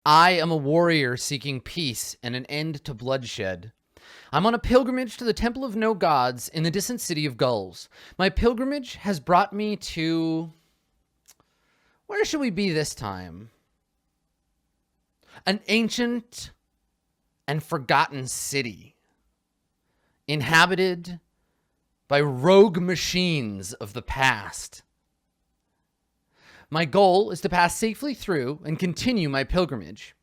I am a warrior seeking peace and an end to bloodshed. I'm on a pilgrimage to the Temple of No Gods in the distant city of Gulls. My pilgrimage has brought me to... Where should we be this time? An ancient and forgotten city, inhabited by rogue machines of the past. My goal is to pass safely through and continue my pilgrimage.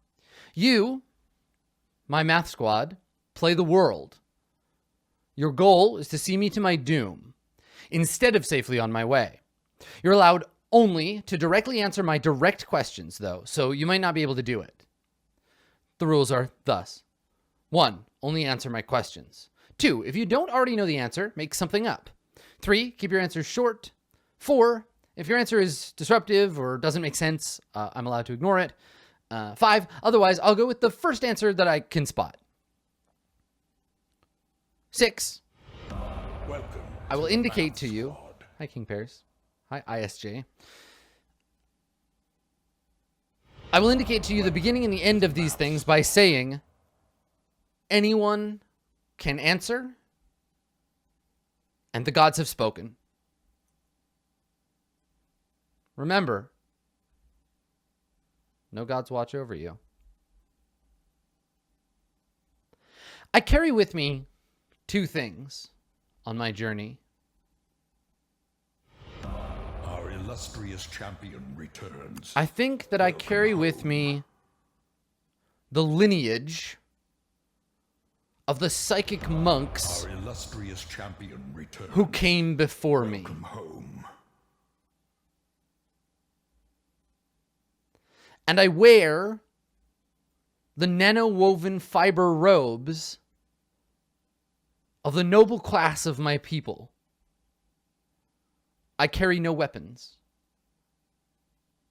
You, my math squad, play the world. Your goal is to see me to my doom, instead of safely on my way. You're allowed only to directly answer my direct questions, though, so you might not be able to do it. The rules are thus. 1, only answer my questions. 2, if you don't already know the answer, make something up. 3, keep your answers short. 4, if your answer is disruptive or doesn't make sense, I'm allowed to ignore it. 5, otherwise, I'll go with the first answer that I can spot. 6, Welcome. I will indicate to you. Hi, King Paris. Hi, ISJ. I will indicate to you the beginning and the end of these things by saying anyone can answer, and the gods have spoken. Remember, no gods watch over you. I carry with me 2 things on my journey. Our illustrious champion returns. I think that I carry with me the lineage of the psychic monks Our illustrious champion returns. who came before me. Welcome home. And I wear the nano-woven fiber robes of the noble class of my people. I carry no weapons.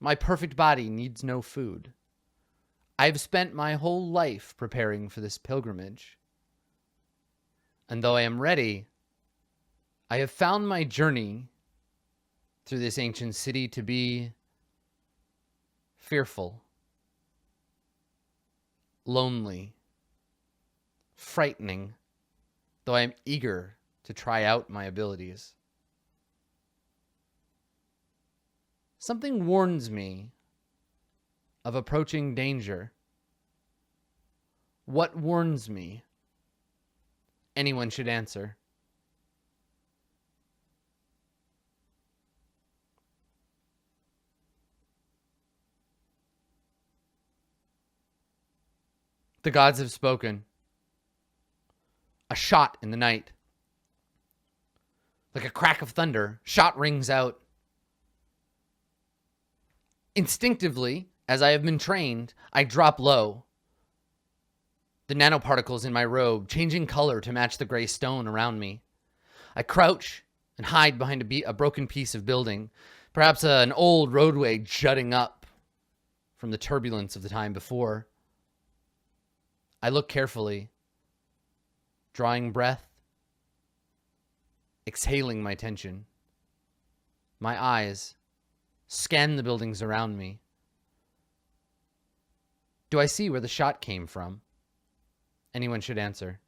My perfect body needs no food. I've spent my whole life preparing for this pilgrimage. And though I am ready, I have found my journey through this ancient city to be fearful, lonely, frightening, though I am eager to try out my abilities. Something warns me of approaching danger. What warns me? Anyone should answer. The gods have spoken. A shot in the night. Like a crack of thunder, shot rings out. Instinctively, as I have been trained, I drop low. The nanoparticles in my robe changing color to match the gray stone around me. I crouch and hide behind a broken piece of building, perhaps an old roadway jutting up from the turbulence of the time before. I look carefully, drawing breath, exhaling my tension. My eyes scan the buildings around me. Do I see where the shot came from? Anyone should answer.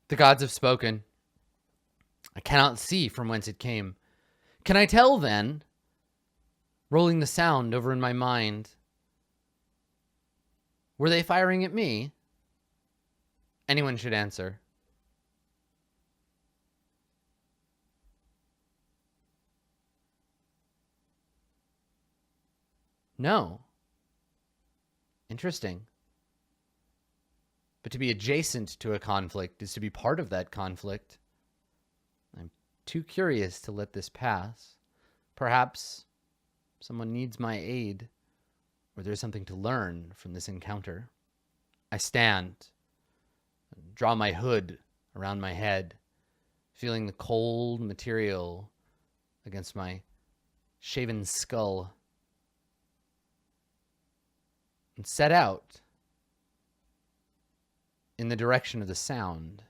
The gods have spoken. I cannot see from whence it came. Can I tell then, rolling the sound over in my mind, were they firing at me? Anyone should answer. No. Interesting. But to be adjacent to a conflict is to be part of that conflict. I'm too curious to let this pass. Perhaps someone needs my aid, or there's something to learn from this encounter. I stand, draw my hood around my head, feeling the cold material against my shaven skull, and set out in the direction of the sound.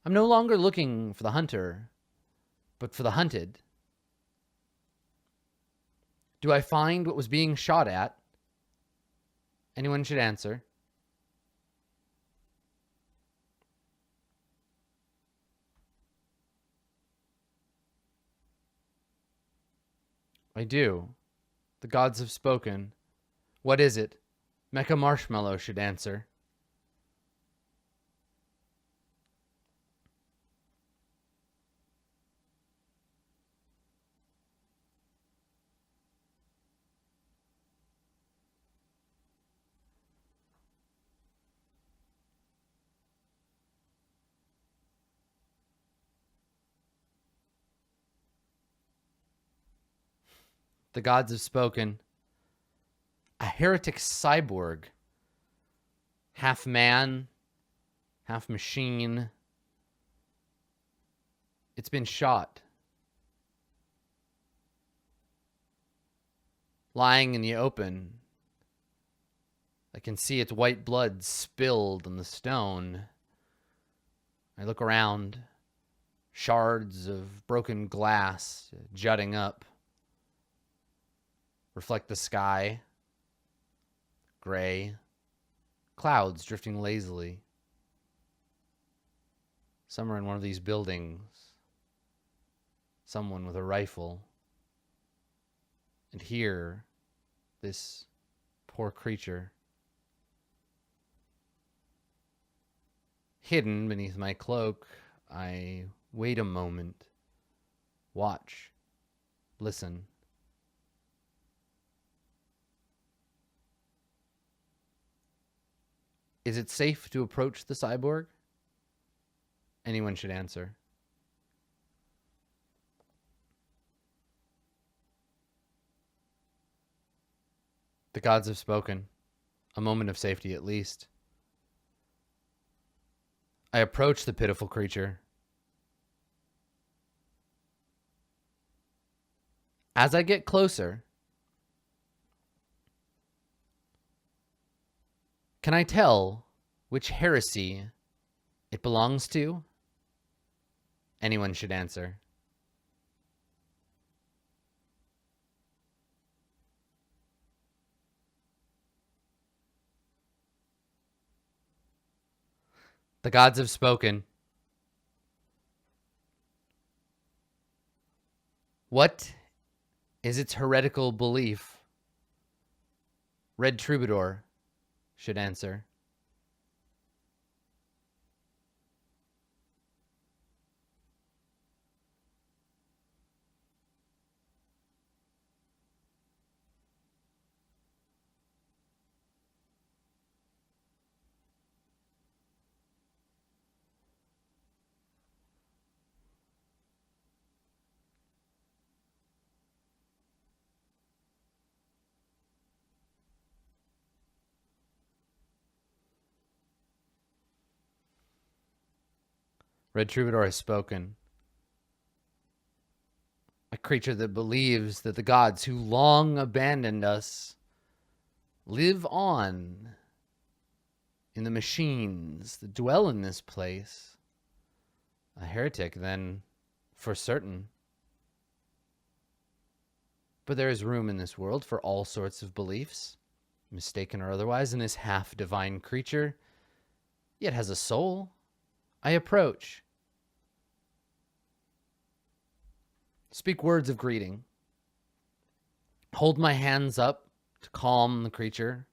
I'm no longer looking for the hunter, but for the hunted. Do I find what was being shot at? Anyone should answer. I do. The gods have spoken. What is it? Mecha Marshmallow should answer. The gods have spoken. A heretic cyborg. Half man, half machine. It's been shot. Lying in the open. I can see its white blood spilled on the stone. I look around. Shards of broken glass jutting up. Reflect the sky. Gray. Clouds drifting lazily. Some are in one of these buildings. Someone with a rifle. And here, this poor creature. Hidden beneath my cloak, I wait a moment. Watch. Listen. Is it safe to approach the cyborg? Anyone should answer. The gods have spoken. A moment of safety at least. I approach the pitiful creature. As I get closer, can I tell which heresy it belongs to? Anyone should answer. The gods have spoken. What is its heretical belief? Red Troubadour should answer. Red Troubadour has spoken. A creature that believes that the gods who long abandoned us live on in the machines that dwell in this place. A heretic, then, for certain. But there is room in this world for all sorts of beliefs, mistaken or otherwise, and this half-divine creature yet has a soul. I approach. Speak words of greeting. Hold my hands up to calm the creature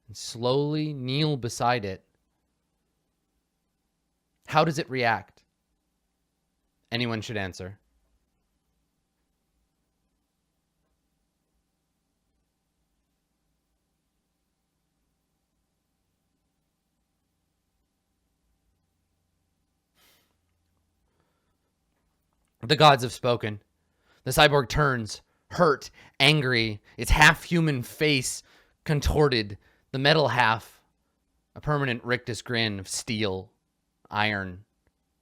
and slowly kneel beside it. How does it react? Anyone should answer. The gods have spoken. The cyborg turns, hurt, angry, its half-human face contorted, the metal half, a permanent rictus grin of steel, iron,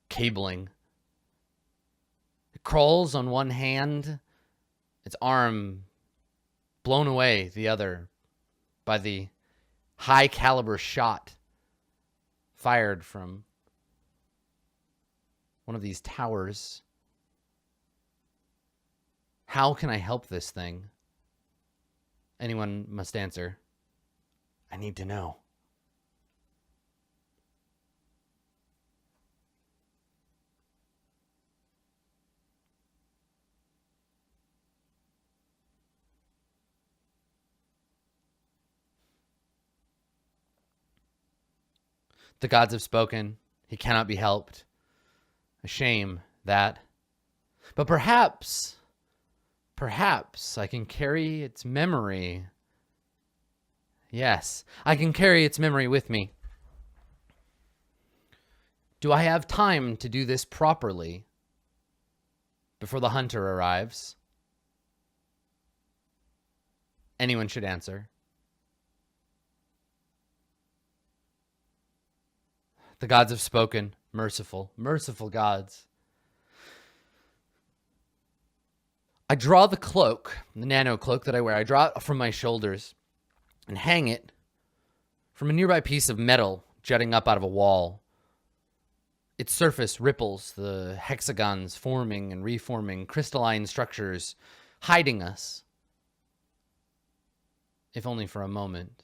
cabling. It crawls on one hand, its arm blown away the other by the high-caliber shot fired from one of these towers. How can I help this thing? Anyone must answer. I need to know. The gods have spoken. He cannot be helped. A shame that. But perhaps I can carry its memory. Yes, I can carry its memory with me. Do I have time to do this properly before the hunter arrives? Anyone should answer. The gods have spoken. Merciful, merciful gods. I draw the cloak, the nano cloak that I wear. I draw it from my shoulders and hang it from a nearby piece of metal jutting up out of a wall. Its surface ripples, the hexagons forming and reforming, crystalline structures hiding us, if only for a moment.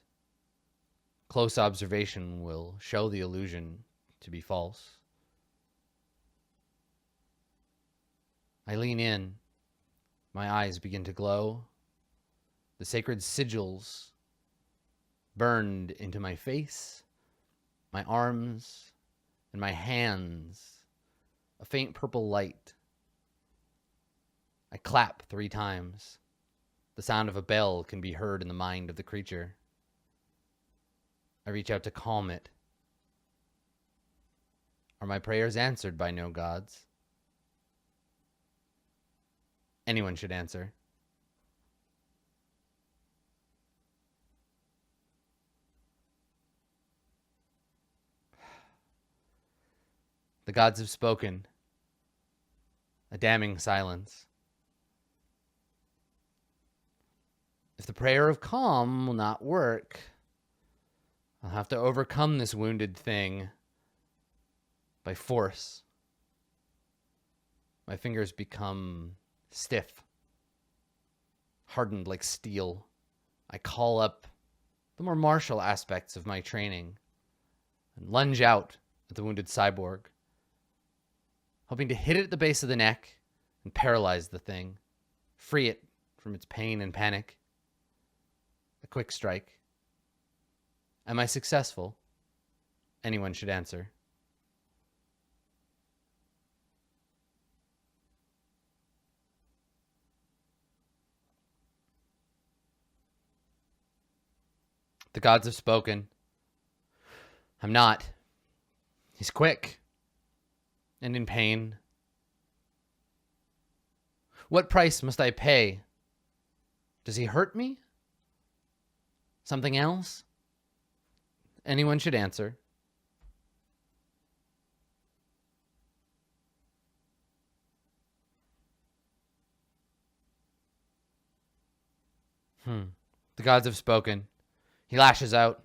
Close observation will show the illusion to be false. I lean in. My eyes begin to glow. The sacred sigils burned into my face, my arms, and my hands. A faint purple light. I clap 3 times. The sound of a bell can be heard in the mind of the creature. I reach out to calm it. Are my prayers answered by no gods? Anyone should answer. The gods have spoken. A damning silence. If the prayer of calm will not work, I'll have to overcome this wounded thing by force. My fingers become stiff, hardened like steel. I call up the more martial aspects of my training and lunge out at the wounded cyborg, hoping to hit it at the base of the neck and paralyze the thing, free it from its pain and panic. A quick strike. Am I successful? Anyone should answer. The gods have spoken. I'm not. He's quick and in pain. What price must I pay? Does he hurt me? Something else? Anyone should answer. The gods have spoken. He lashes out.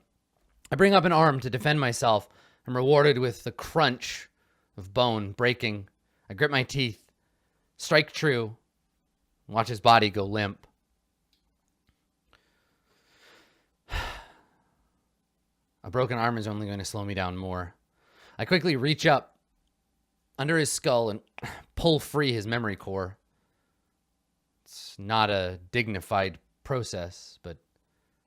I bring up an arm to defend myself. I'm rewarded with the crunch of bone breaking. I grip my teeth, strike true, and watch his body go limp. A broken arm is only going to slow me down more. I quickly reach up under his skull and pull free his memory core. It's not a dignified process, but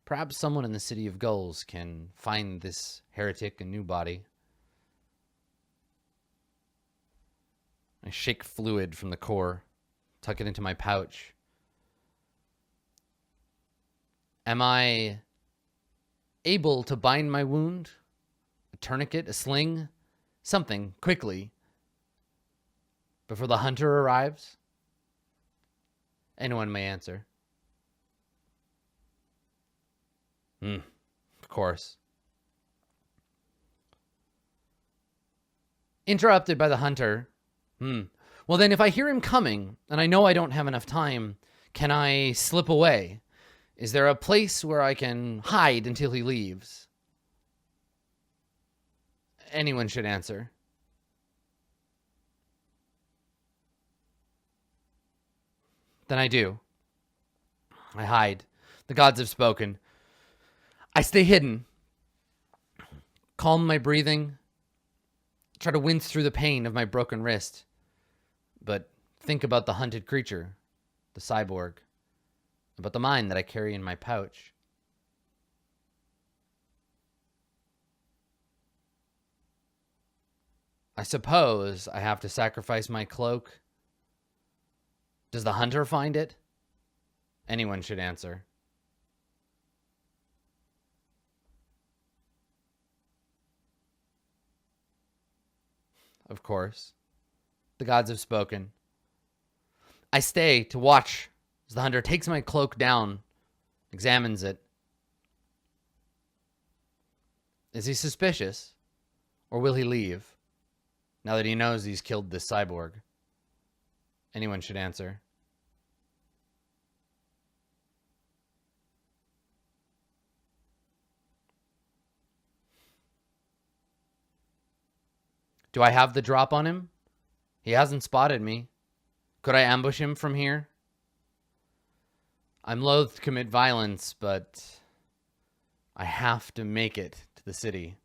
perhaps someone in the City of Gulls can find this heretic a new body. I shake fluid from the core, tuck it into my pouch. Am I able to bind my wound? A tourniquet, a sling, something, quickly, before the hunter arrives? Anyone may answer. Of course. Interrupted by the hunter. Well, then if I hear him coming, and I know I don't have enough time, can I slip away? Is there a place where I can hide until he leaves? Anyone should answer. Then I do. I hide. The gods have spoken. I stay hidden. Calm my breathing. Try to wince through the pain of my broken wrist. But think about the hunted creature, the cyborg, about the mind that I carry in my pouch. I suppose I have to sacrifice my cloak. Does the hunter find it? Anyone should answer. Of course. The gods have spoken. I stay to watch as the hunter takes my cloak down, examines it. Is he suspicious? Or will he leave, now that he knows he's killed this cyborg? Anyone should answer. Do I have the drop on him? He hasn't spotted me. Could I ambush him from here? I'm loath to commit violence, but I have to make it to the city.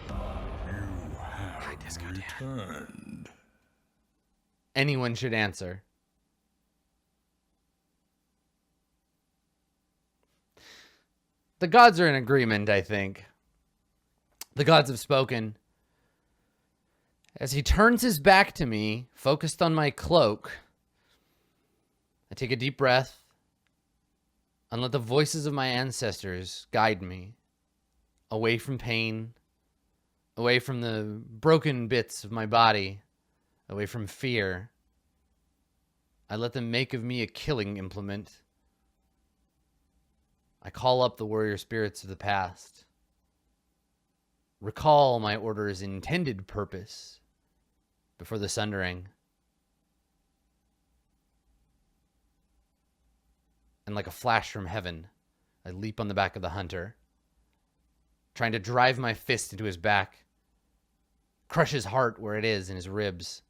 You have returned. Anyone should answer. The gods are in agreement, I think. The gods have spoken. As he turns his back to me, focused on my cloak, I take a deep breath and let the voices of my ancestors guide me away from pain, away from the broken bits of my body, away from fear. I let them make of me a killing implement. I call up the warrior spirits of the past. Recall my order's intended purpose before the sundering. And like a flash from heaven, I leap on the back of the hunter, trying to drive my fist into his back, crush his heart where it is in his ribs.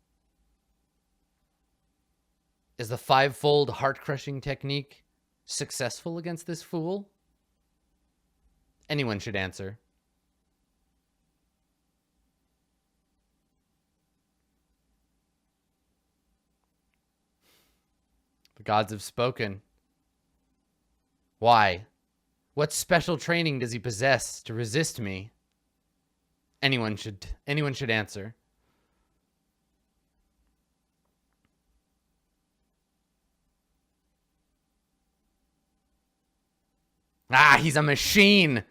Is the five-fold heart-crushing technique successful against this fool? Anyone should answer. The gods have spoken. Why? What special training does he possess to resist me? Anyone should answer. Ah, he's a machine.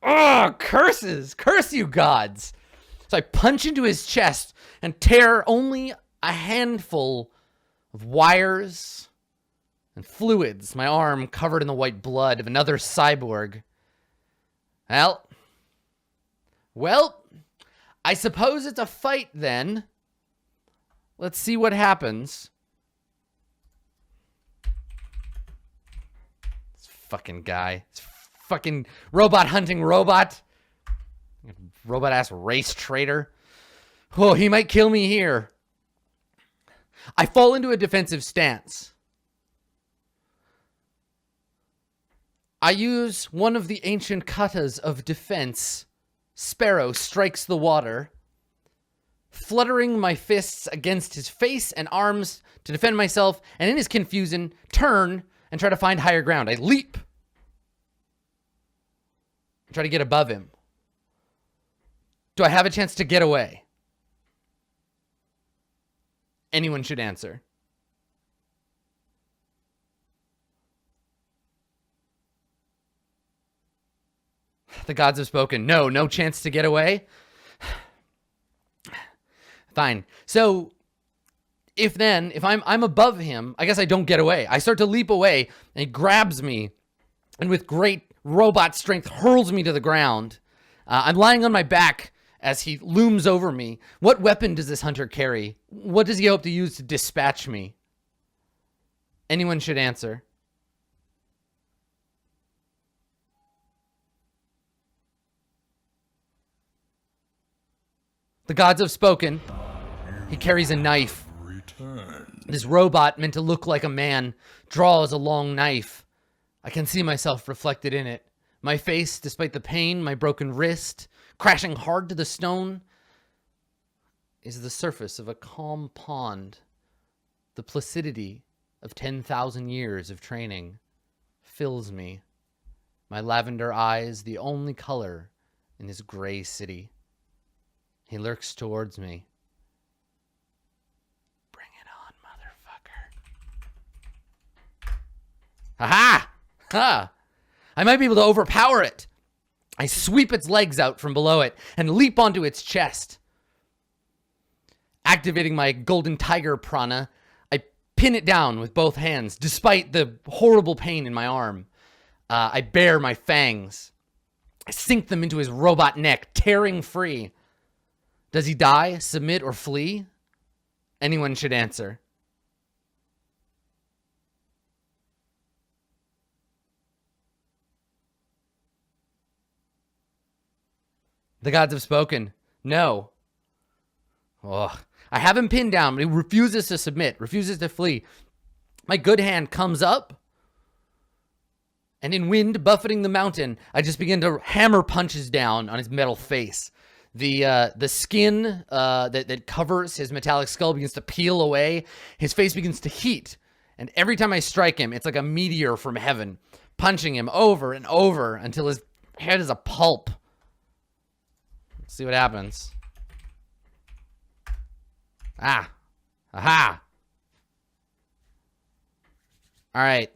Oh, curses. Curse you, gods. So I punch into his chest and tear only a handful of wires and fluids, my arm covered in the white blood of another cyborg. Well, I suppose it's a fight then. Let's see what happens. This fucking guy. This fucking robot hunting robot. Robot-ass race traitor. Oh, he might kill me here. I fall into a defensive stance. I use one of the ancient katas of defense. Sparrow strikes the water, fluttering my fists against his face and arms to defend myself, and in his confusion, turn and try to find higher ground. I leap. I try to get above him. Do I have a chance to get away? Anyone should answer. The gods have spoken. No chance to get away. Fine. So if I'm above him, I guess I don't get away. I start to leap away and he grabs me and with great robot strength hurls me to the ground. I'm lying on my back as he looms over me. What weapon does this hunter carry? What does he hope to use to dispatch me? Anyone should answer. The gods have spoken. He carries a knife. returned. This robot, meant to look like a man, draws a long knife. I can see myself reflected in it. My face, despite the pain, my broken wrist, crashing hard to the stone, is the surface of a calm pond. The placidity of 10,000 years of training fills me. My lavender eyes, the only color in this gray city. He lurks towards me. Bring it on, motherfucker. Ha-ha! Ha! I might be able to overpower it. I sweep its legs out from below it and leap onto its chest. Activating my golden tiger prana, I pin it down with both hands, despite the horrible pain in my arm. I bare my fangs. I sink them into his robot neck, tearing free. Does he die, submit, or flee? Anyone should answer. The gods have spoken. No. Oh, I have him pinned down, but he refuses to submit, refuses to flee. My good hand comes up, and in wind buffeting the mountain, I just begin to hammer punches down on his metal face. The skin that covers his metallic skull begins to peel away. His face begins to heat. And every time I strike him, it's like a meteor from heaven, punching him over and over until his head is a pulp. Let's see what happens. Ah. Aha. All right.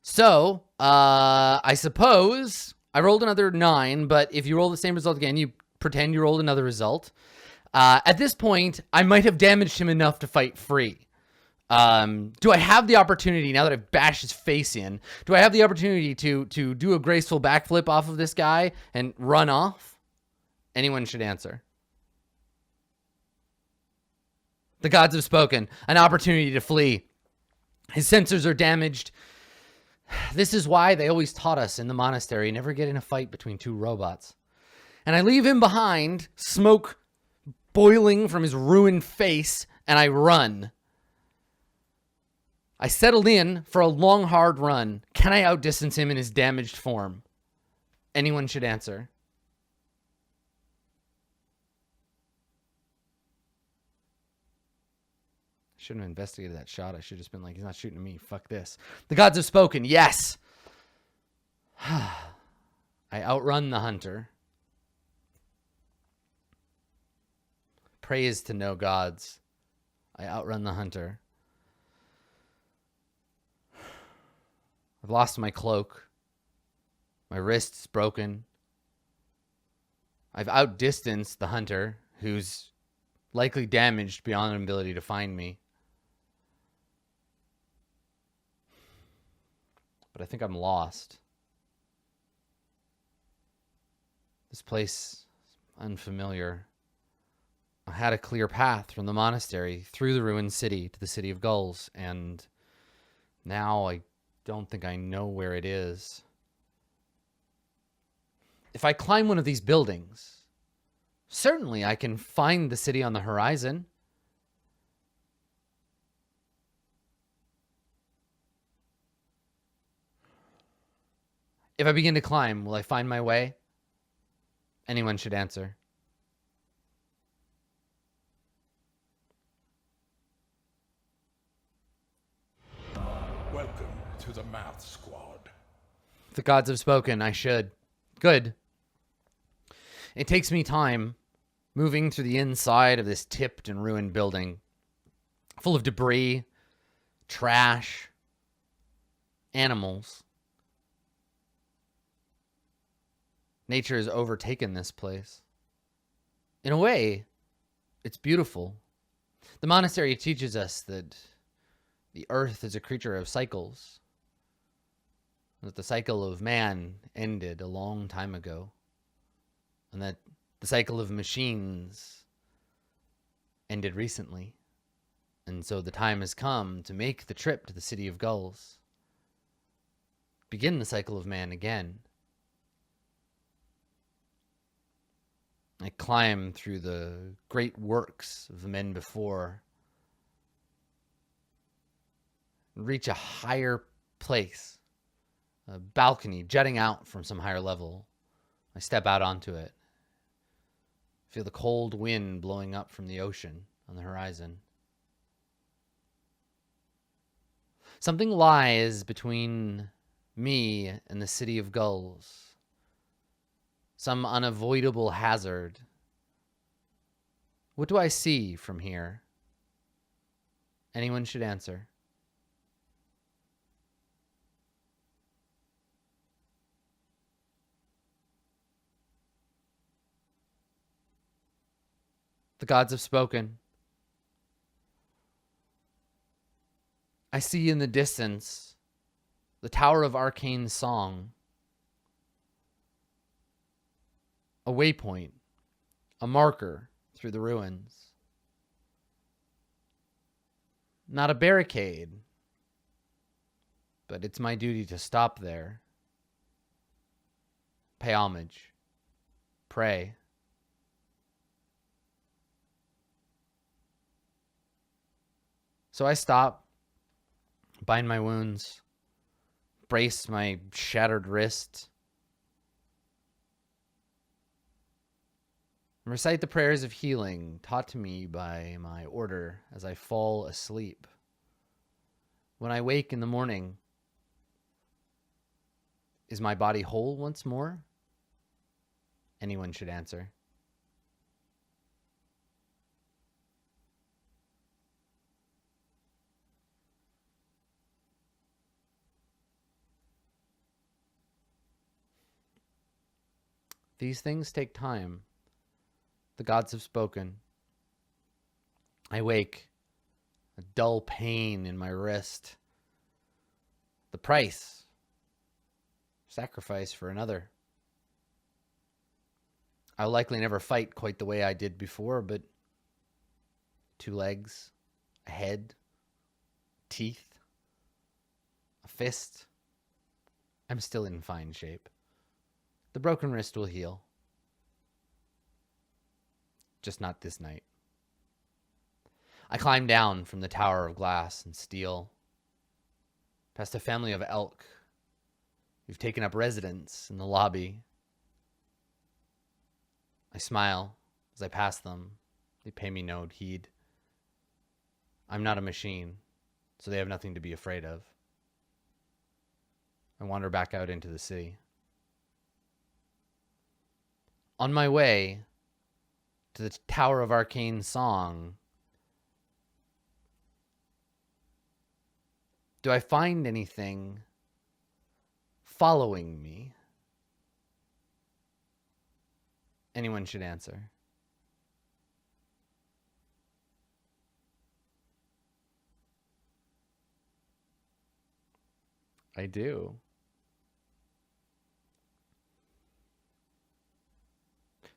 So, I suppose I rolled another 9, but if you roll the same result again, you pretend you rolled another result. At this point, I might have damaged him enough to fight free. Do I have the opportunity, now that I've bashed his face in, do I have the opportunity to do a graceful backflip off of this guy and run off? Anyone should answer. The gods have spoken. An opportunity to flee. His sensors are damaged. This is why they always taught us in the monastery, never get in a fight between two robots. And I leave him behind, smoke boiling from his ruined face, and I run. I settled in for a long, hard run. Can I outdistance him in his damaged form? Anyone should answer. Shouldn't have investigated that shot. I should have just been like, he's not shooting at me. Fuck this. The gods have spoken. Yes. I outrun the hunter. Praise to no gods. I outrun the hunter. I've lost my cloak. My wrist's broken. I've outdistanced the hunter, who's likely damaged beyond an ability to find me. But I think I'm lost. This place is unfamiliar. I had a clear path from the monastery through the ruined city to the city of gulls, and now I don't think I know where it is. If I climb one of these buildings, certainly I can find the city on the horizon. If I begin to climb, will I find my way? Anyone should answer. Welcome to the math squad. The gods have spoken. I should. Good. It takes me time moving through the inside of this tipped and ruined building, full of debris, trash, animals. Nature has overtaken this place. In a way, it's beautiful. The monastery teaches us that the earth is a creature of cycles, that the cycle of man ended a long time ago, and that the cycle of machines ended recently. And so the time has come to make the trip to the city of gulls, begin the cycle of man again. I climb through the great works of the men before, and reach a higher place, a balcony jutting out from some higher level. I step out onto it, feel the cold wind blowing up from the ocean on the horizon. Something lies between me and the city of gulls. Some unavoidable hazard. What do I see from here? Anyone should answer. The gods have spoken. I see in the distance the Tower of Arcane Song. A waypoint, a marker through the ruins. Not a barricade, but it's my duty to stop there. Pay homage. Pray. So I stop, bind my wounds, brace my shattered wrist, and recite the prayers of healing taught to me by my order as I fall asleep. When I wake in the morning, is my body whole once more? Anyone should answer. These things take time. The gods have spoken. I wake, a dull pain in my wrist. The price, sacrifice for another. I'll likely never fight quite the way I did before, but 2 legs, a head, teeth, a fist. I'm still in fine shape. The broken wrist will heal. Just not this night. I climb down from the tower of glass and steel, past a family of elk who've taken up residence in the lobby. I smile as I pass them. They pay me no heed. I'm not a machine, so they have nothing to be afraid of. I wander back out into the city. On my way to the Tower of Arcane Song, do I find anything following me? Anyone should answer. I do.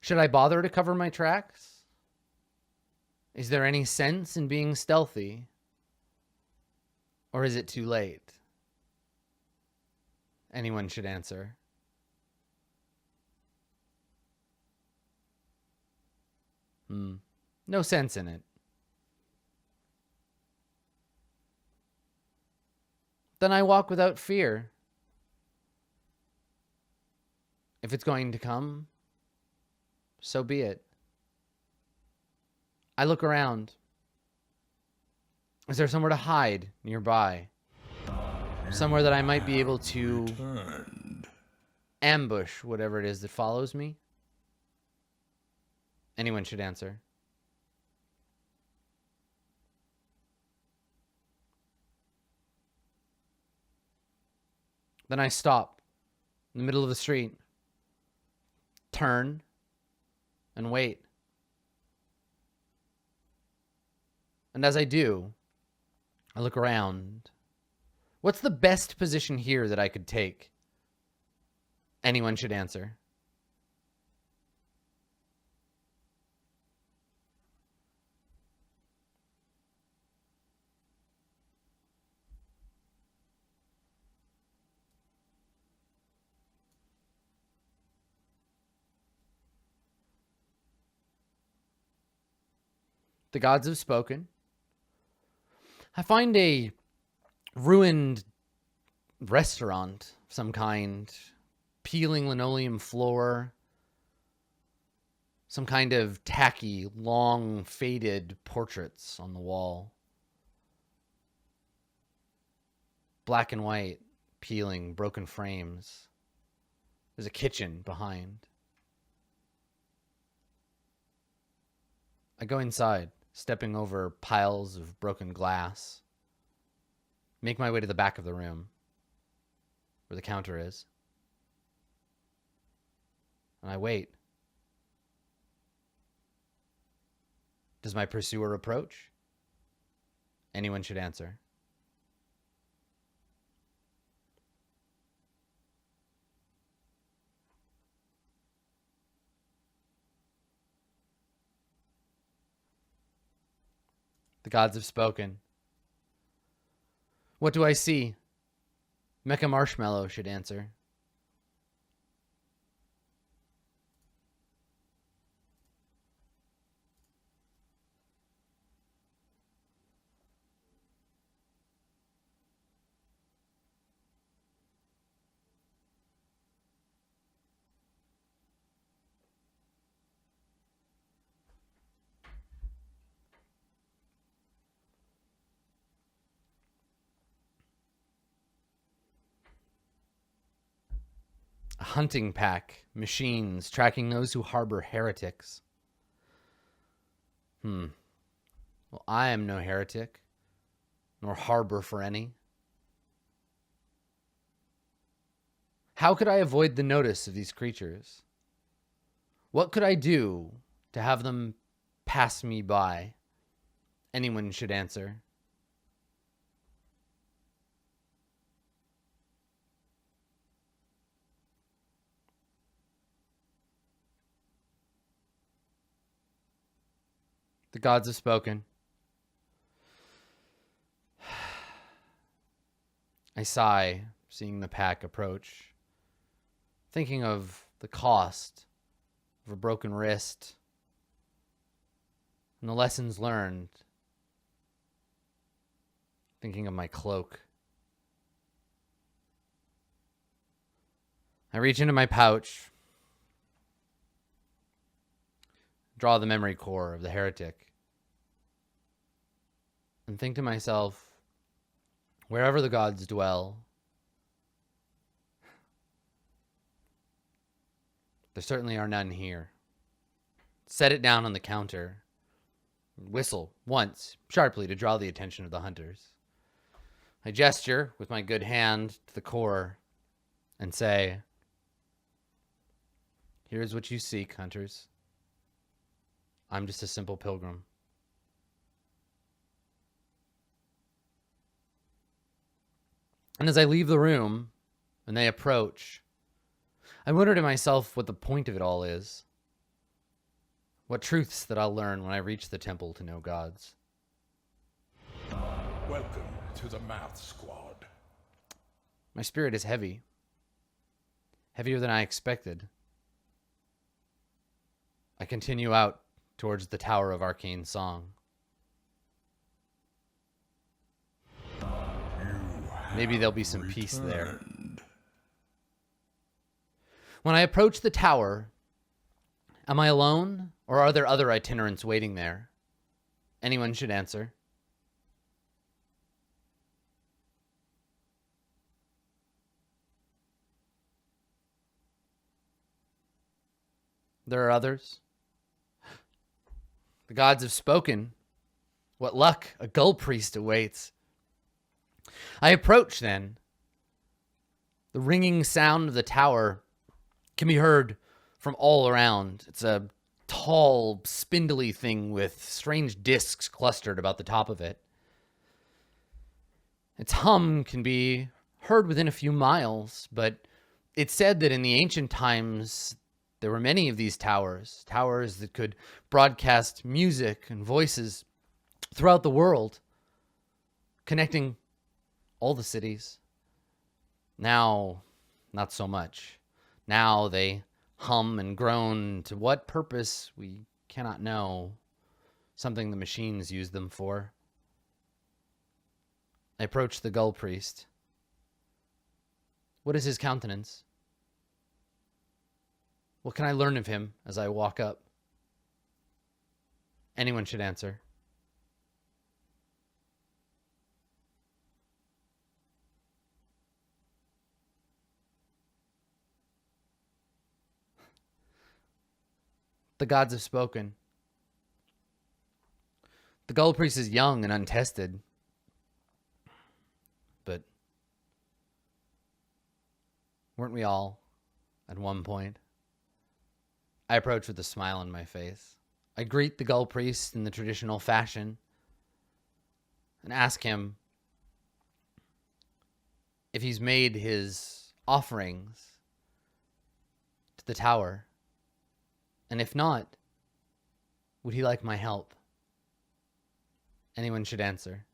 Should I bother to cover my tracks? Is there any sense in being stealthy? Or is it too late? Anyone should answer. No sense in it. Then I walk without fear. If it's going to come, so be it. I look around. Is there somewhere to hide nearby? Somewhere that I might be able to ambush whatever it is that follows me? Anyone should answer. Then I stop in the middle of the street, turn, and wait. And as I do, I look around. What's the best position here that I could take? Anyone should answer. The gods have spoken. I find a ruined restaurant of some kind, peeling linoleum floor, some kind of tacky, long, faded portraits on the wall. Black and white, peeling, broken frames. There's a kitchen behind. I go inside, stepping over piles of broken glass. Make my way to the back of the room, where the counter is. And I wait. Does my pursuer approach? Anyone should answer. The gods have spoken. What do I see? Mecha Marshmallow should answer. A hunting pack, machines tracking those who harbor heretics. Well, I am no heretic, nor harbor for any. How could I avoid the notice of these creatures? What could I do to have them pass me by? Anyone should answer. The gods have spoken. I sigh, seeing the pack approach, thinking of the cost of a broken wrist and the lessons learned, thinking of my cloak. I reach into my pouch, draw the memory core of the heretic, and think to myself, wherever the gods dwell, there certainly are none here. Set it down on the counter. Whistle once, sharply, to draw the attention of the hunters. I gesture with my good hand to the core and say, here's what you seek, hunters. I'm just a simple pilgrim. And as I leave the room and they approach, I wonder to myself what the point of it all is. What truths that I'll learn when I reach the temple to know gods. Welcome to the Math Squad. My spirit is heavy. Heavier than I expected. I continue out towards the Tower of Arcane Song. Maybe there'll be some peace there. When I approach the tower, am I alone, or are there other itinerants waiting there? Anyone should answer. There are others. The gods have spoken. What luck a gull priest awaits. I approach then. The ringing sound of the tower can be heard from all around. It's a tall, spindly thing with strange discs clustered about the top of it. Its hum can be heard within a few miles, but it's said that in the ancient times there were many of these towers that could broadcast music and voices throughout the world, connecting all the cities. Now, not so much. Now they hum and groan. To what purpose, we cannot know. something the machines use them for. I approach the Gull Priest. What is his countenance? What can I learn of him as I walk up? Anyone should answer. The gods have spoken. The Gull Priest is young and untested, but weren't we all at one point? I approach with a smile on my face. I greet the Gull Priest in the traditional fashion and ask him if he's made his offerings to the tower, and if not, would he like my help? Anyone should answer.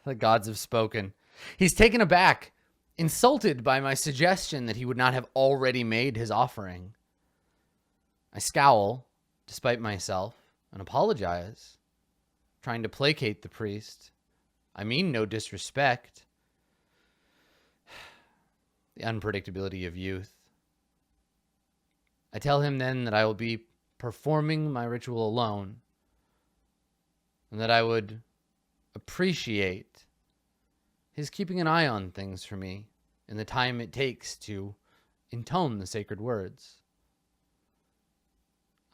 The gods have spoken. He's taken aback, insulted by my suggestion that he would not have already made his offering. I scowl, despite myself, and apologize, trying to placate the priest. I mean no disrespect. The unpredictability of youth. I tell him then that I will be performing my ritual alone, and that I would appreciate his keeping an eye on things for me in the time it takes to intone the sacred words.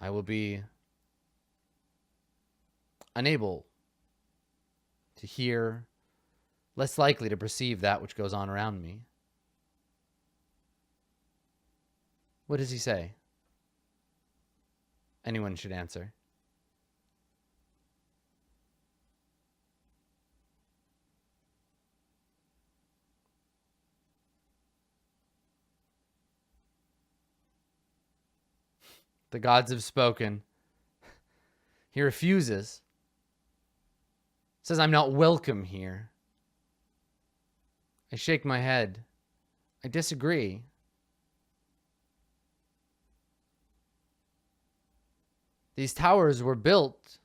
I will be unable to hear, less likely to perceive that which goes on around me. What does he say? Anyone should answer. The gods have spoken. He refuses. Says I'm not welcome here. I shake my head. I disagree. These towers were built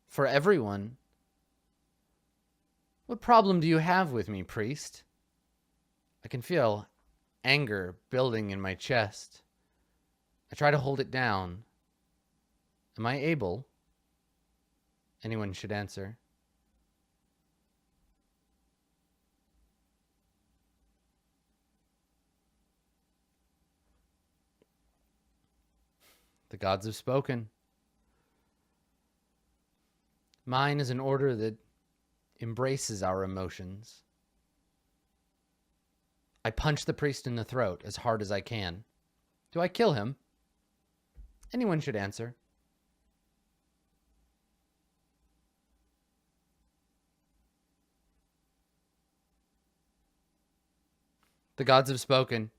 for everyone. What problem do you have with me, priest? I can feel anger building in my chest. I try to hold it down. Am I able? Anyone should answer. The gods have spoken. Mine is an order that embraces our emotions. I punch the priest in the throat as hard as I can. Do I kill him? Anyone should answer. The gods have spoken.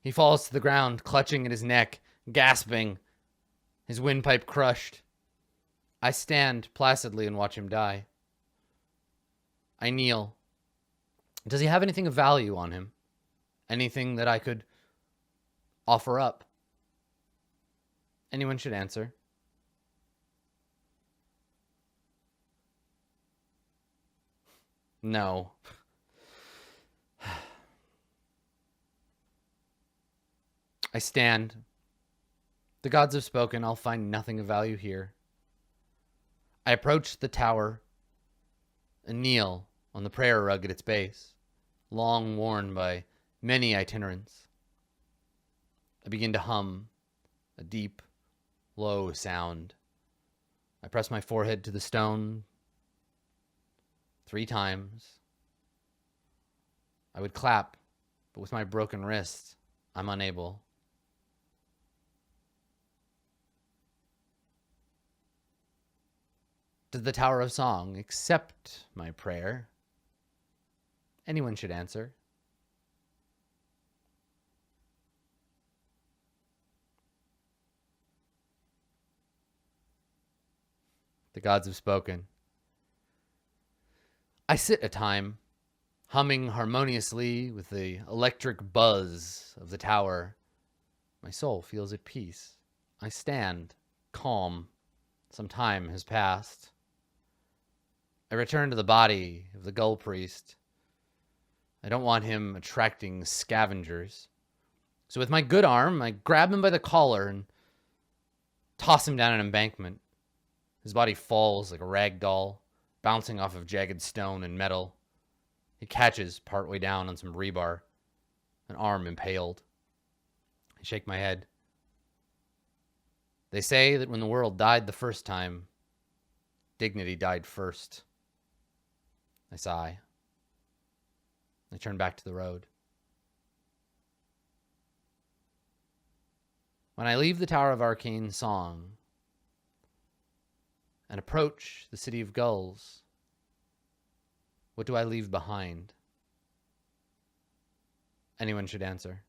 He falls to the ground, clutching at his neck, gasping, his windpipe crushed. I stand placidly and watch him die. I kneel. Does he have anything of value on him? Anything that I could offer up? Anyone should answer. No. I stand. The gods have spoken. I'll find nothing of value here. I approach the tower and kneel on the prayer rug at its base, long worn by many itinerants. I begin to hum a deep, low sound. I press my forehead to the stone 3 times. I would clap, but with my broken wrist, I'm unable. Does the Tower of Song accept my prayer? Anyone should answer. The gods have spoken. I sit a time, humming harmoniously with the electric buzz of the tower. My soul feels at peace. I stand, calm. Some time has passed. I return to the body of the Gull Priest. I don't want him attracting scavengers. So with my good arm, I grab him by the collar and toss him down an embankment. His body falls like a rag doll, bouncing off of jagged stone and metal. He catches partway down on some rebar, an arm impaled. I shake my head. They say that when the world died the first time, dignity died first. I sigh. I turn back to the road. When I leave the Tower of Arcane Song and approach the City of Gulls, what do I leave behind? Anyone should answer.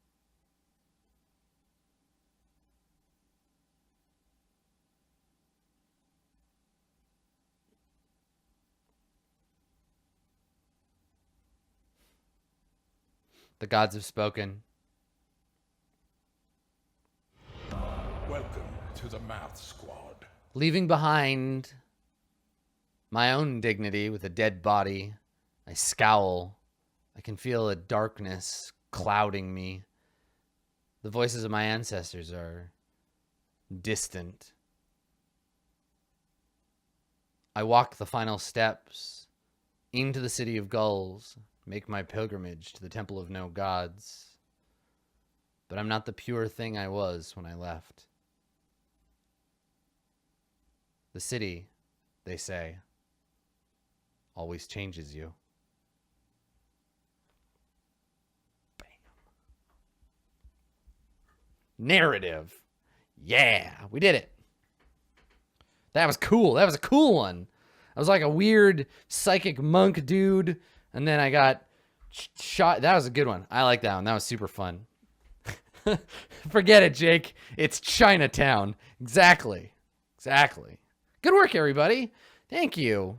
The gods have spoken. Welcome to the Math Squad. Leaving behind my own dignity with a dead body, I scowl. I can feel a darkness clouding me. The voices of my ancestors are distant. I walk the final steps into the City of Gulls, make my pilgrimage to the Temple of No Gods. But I'm not the pure thing I was when I left. The city, they say, always changes you. Bam. Narrative. Yeah, we did it. That was cool. That was a cool one. I was like a weird psychic monk dude, and then I got shot. That was a good one. I like that one. That was super fun. Forget it, Jake. It's Chinatown. Exactly. Good work, everybody. Thank you.